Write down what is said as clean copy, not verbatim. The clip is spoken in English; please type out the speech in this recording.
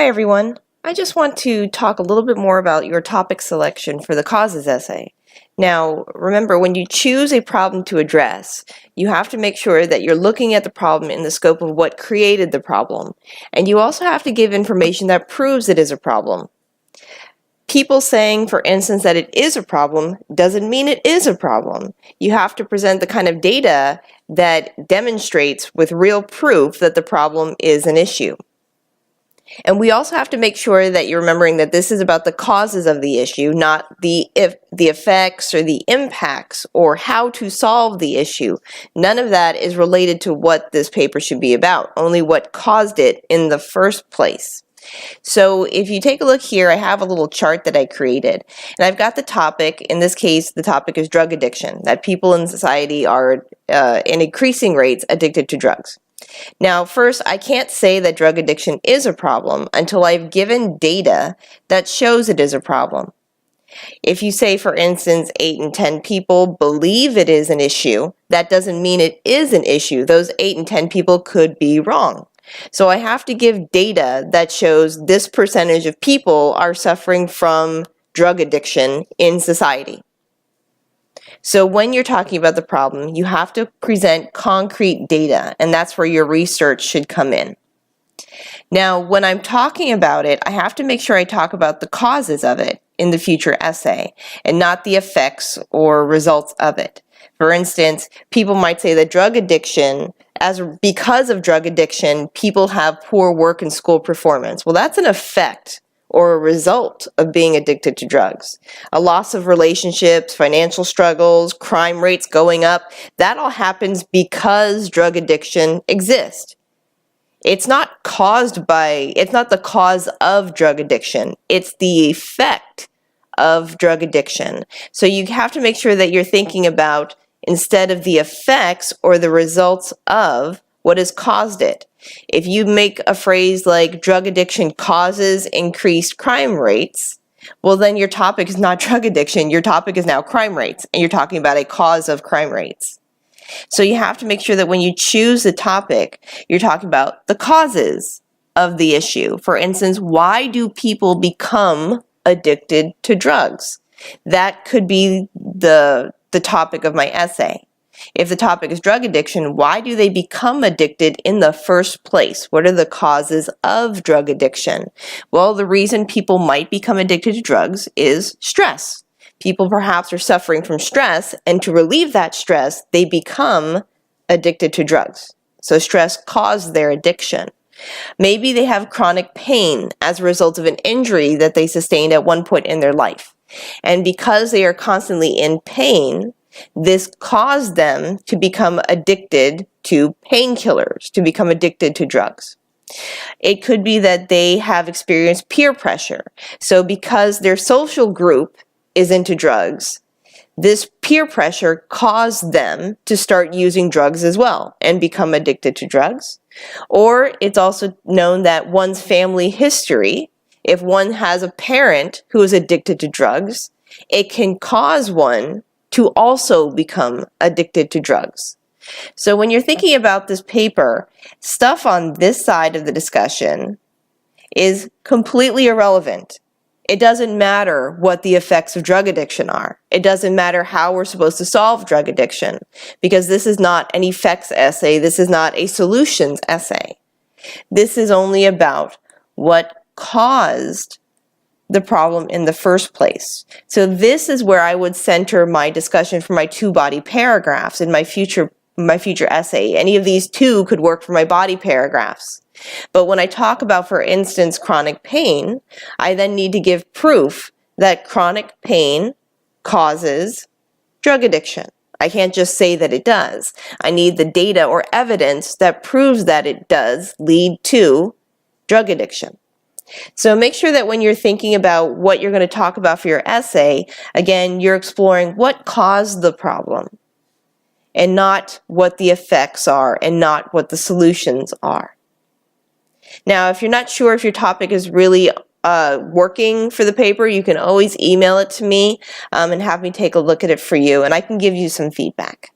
Hi everyone. I just want to talk a little bit more about your topic selection for the causes essay. Now, remember, when you choose a problem to address, you have to make sure that you're looking at the problem in the scope of what created the problem. And you also have to give information that proves it is a problem. People saying, for instance, that it is a problem doesn't mean it is a problem. You have to present the kind of data that demonstrates with real proof that the problem is an issue. And we also have to make sure that you're remembering that this is about the causes of the issue, not the effects or the impacts or how to solve the issue. None of that is related to what this paper should be about, only what caused it in the first place. So if you take a look here, I have a little chart that I created, and I've got the topic. In this case, the topic is drug addiction, that people in society are in increasing rates addicted to drugs. Now, first, I can't say that drug addiction is a problem until I've given data that shows it is a problem. If you say, for instance, 8 in 10 people believe it is an issue, that doesn't mean it is an issue. Those 8 in 10 people could be wrong. So I have to give data that shows this percentage of people are suffering from drug addiction in society. So when you're talking about the problem, you have to present concrete data, and that's where your research should come in. Now, when I'm talking about it, I have to make sure I talk about the causes of it in the future essay, and not the effects or results of it. For instance, people might say that drug addiction, because of drug addiction, people have poor work and school performance. Well, that's an effect or a result of being addicted to drugs. A loss of relationships, financial struggles, crime rates going up, that all happens because drug addiction exists. It's not the cause of drug addiction, it's the effect of drug addiction. So you have to make sure that you're thinking about, instead of the effects or the results of, what has caused it. If you make a phrase like drug addiction causes increased crime rates, well, then your topic is not drug addiction, your topic is now crime rates, and you're talking about a cause of crime rates. So you have to make sure that when you choose a topic, you're talking about the causes of the issue. For instance, why do people become addicted to drugs? That could be the topic of my essay. If the topic is drug addiction, why do they become addicted in the first place? What are the causes of drug addiction? Well, the reason people might become addicted to drugs is stress. People perhaps are suffering from stress, and to relieve that stress, they become addicted to drugs. So stress caused their addiction. Maybe they have chronic pain as a result of an injury that they sustained at one point in their life. And because they are constantly in pain, this caused them to become addicted to painkillers, to become addicted to drugs. It could be that they have experienced peer pressure. So because their social group is into drugs, this peer pressure caused them to start using drugs as well and become addicted to drugs. Or it's also known that one's family history, if one has a parent who is addicted to drugs, it can cause one to also become addicted to drugs. So when you're thinking about this paper, stuff on this side of the discussion is completely irrelevant. It doesn't matter what the effects of drug addiction are. It doesn't matter how we're supposed to solve drug addiction, because this is not an effects essay. This is not a solutions essay. This is only about what caused the problem in the first place. So this is where I would center my discussion for my 2 body paragraphs in my future essay. Any of these 2 could work for my body paragraphs. But when I talk about, for instance, chronic pain, I then need to give proof that chronic pain causes drug addiction. I can't just say that it does. I need the data or evidence that proves that it does lead to drug addiction. So make sure that when you're thinking about what you're going to talk about for your essay, again, you're exploring what caused the problem and not what the effects are and not what the solutions are. Now, if you're not sure if your topic is really working for the paper, you can always email it to me and have me take a look at it for you, and I can give you some feedback.